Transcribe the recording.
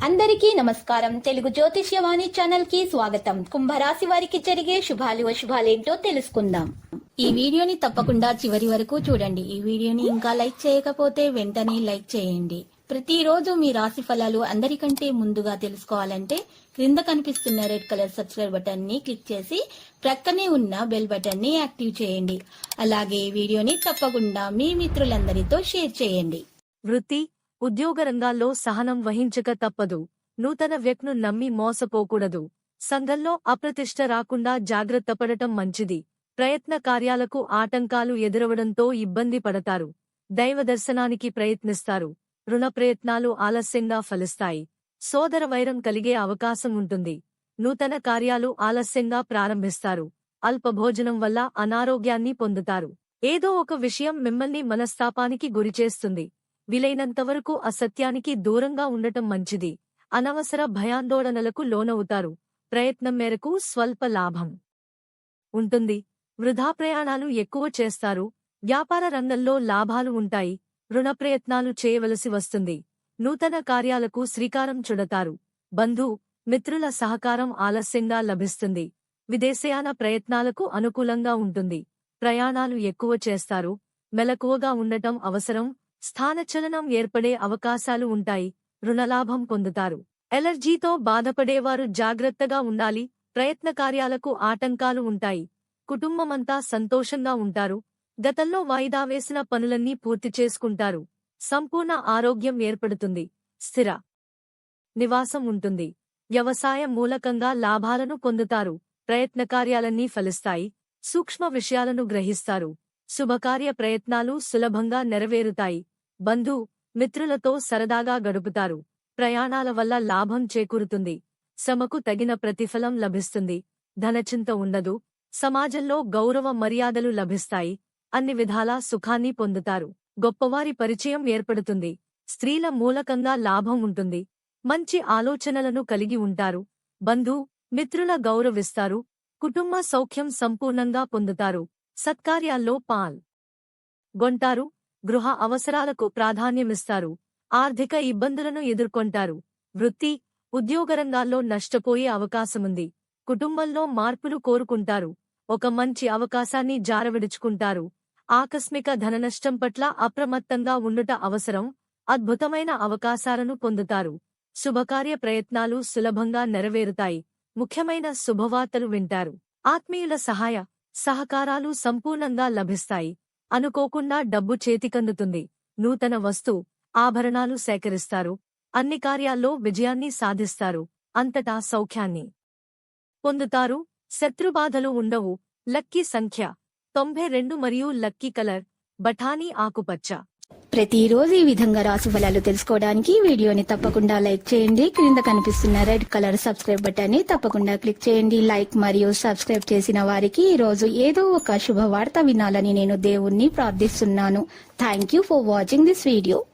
అందరికీ నమస్కారం. తెలుగు జ్యోతిష్యవాణి ఛానల్ కి స్వాగతం. కుంభరాశి వారికి జరిగే శుభాలు అశుభాలేంటో తెలుసుకుందాం. ఈ వీడియోని తప్పకుండా చివరి వరకు చూడండి. ఈ వీడియోని ఇంకా లైక్ చేయకపోతే వెంటనే లైక్ చేయండి. ప్రతిరోజు మీ రాశి ఫలాలు అందరికంటే ముందుగా తెలుసుకోవాలంటే క్రింద కనిపిస్తున్న రెడ్ కలర్ సబ్స్క్రైబ్ బటన్ ని క్లిక్ చేసి ప్రక్కనే ఉన్న బెల్ బటన్ ని యాక్టివ్ చేయండి. అలాగే ఈ వీడియోని తప్పకుండా మీ మిత్రులందరితో షేర్ చేయండి. వృత్తి, ఉద్యోగ రంగాల్లో సహనం వహించక తప్పదు. నూతన వ్యక్తిను నమ్మి మోసపోకూడదు. సంఘంలో అప్రతిష్ట రాకుండా జాగ్రత్త పడటం మంచిది. ప్రయత్న కార్యాలకు ఆటంకాలు ఎదురవడంతో ఇబ్బంది పడతారు. దైవ దర్శనానికి ప్రయత్నిస్తారు. రుణ ప్రయత్నాలు ఆలస్యంగా ఫలిస్తాయి. సోదర వైరం కలిగే అవకాశం ఉంటుంది. నూతన కార్యాలు ఆలస్యంగా ప్రారంభిస్తారు. అల్ప భోజనం వల్ల అనారోగ్యాన్ని పొందుతారు. ఏదో ఒక విషయం మిమ్మల్ని మనస్తాపానికి గురిచేస్తుంది. వీలైనంతవరకు అసత్యానికి దూరంగా ఉండటం మంచిది. అనవసర భయాందోళనలకు లోనవుతారు. ప్రయత్నం మేరకు స్వల్ప లాభం ఉంటుంది. వృధా ప్రయాణాలు ఎక్కువ చేస్తారు. వ్యాపార రంగంలో లాభాలు ఉంటాయి. రుణ ప్రయత్నాలు చేయవలసి వస్తుంది. నూతన కార్యాలకు శ్రీకారం చుడతారు. బంధు, మిత్రుల సహకారం ఆలస్యంగా లభిస్తుంది. విదేశయాన ప్రయత్నాలకు అనుకూలంగా ఉంటుంది. ప్రయాణాలు ఎక్కువ చేస్తారు. మెలకువగా ఉండటం అవసరం. స్థానచలనం ఏర్పడే అవకాశాలు ఉంటాయి. రుణలాభం పొందుతారు. ఎలర్జీతో బాధపడేవారు జాగ్రత్తగా ఉండాలి. ప్రయత్న కార్యాలకు ఆటంకాలు ఉంటాయి. కుటుంబమంతా సంతోషంగా ఉంటారు. గతంలో వాయిదా వేసిన పనులన్నీ పూర్తి చేసుకుంటారు. సంపూర్ణ ఆరోగ్యం ఏర్పడుతుంది. స్థిర నివాసం ఉంటుంది. వ్యవసాయ మూలకంగా లాభాలను పొందుతారు. ప్రయత్న కార్యాలన్నీ ఫలిస్తాయి. సూక్ష్మ విషయాలను గ్రహిస్తారు. శుభకార్య ప్రయత్నాలు సులభంగా నెరవేరుతాయి. బంధు, మిత్రులతో సరదాగా గడుపుతారు. ప్రయాణాల వల్ల లాభం చేకూరుతుంది. శ్రమకు తగిన ప్రతిఫలం లభిస్తుంది. ధనచింత ఉండదు. సమాజంలో గౌరవ మర్యాదలు లభిస్తాయి. అన్ని విధాలా సుఖాన్ని పొందుతారు. గొప్పవారి పరిచయం ఏర్పడుతుంది. స్త్రీల మూలకంగా లాభం ఉంటుంది. మంచి ఆలోచనలను కలిగి ఉంటారు. బంధు, మిత్రుల గౌరవిస్తారు. కుటుంబ సౌఖ్యం సంపూర్ణంగా పొందుతారు. సత్కార్యాల్లో పాల్గొంటారు. గృహ అవసరాలకు ప్రాధాన్యమిస్తారు. ఆర్థిక ఇబ్బందులను ఎదుర్కొంటారు. వృత్తి, ఉద్యోగరంగాల్లో నష్టపోయే అవకాశముంది. కుటుంబంలో మార్పులు కోరుకుంటారు. ఒక మంచి అవకాశాన్ని జారవిడుచుకుంటారు. ఆకస్మిక ధననష్టం పట్ల అప్రమత్తంగా ఉండుట అవసరం. అద్భుతమైన అవకాశాలను పొందుతారు. శుభకార్య ప్రయత్నాలు సులభంగా నెరవేరుతాయి. ముఖ్యమైన శుభవార్తలు వింటారు. ఆత్మీయుల సహాయ సహకారాలు సంపూర్ణంగా లభిస్తాయి. అనుకోకుండా డబ్బు చేతికందుతుంది. నూతన ఆభరణాలు సేకరిస్తారు. అన్ని కార్యాల్లో విజయాన్ని సాధిస్తారు. అంతటా సౌఖ్యాన్ని పొందుతారు. శత్రుబాధలు ఉండవు. లక్కీ సంఖ్య 92 మరియు లక్కీ కలర్ బఠానీ ఆకుపచ్చ. ప్రతిరోజు ఈ విధంగా రాశి ఫలాలు తెలుసుకోవడానికి వీడియోని తప్పకుండా లైక్ చేయండి. క్రింద కనిపిస్తున్న రెడ్ కలర్ సబ్స్క్రైబ్ బటన్ ని తప్పకుండా క్లిక్ చేయండి. లైక్ మరియు సబ్స్క్రైబ్ చేసిన వారికి ఈ రోజు ఏదో ఒక శుభవార్త వినాలని నేను దేవుణ్ణి ప్రార్థిస్తున్నాను. Thank you for watching this video.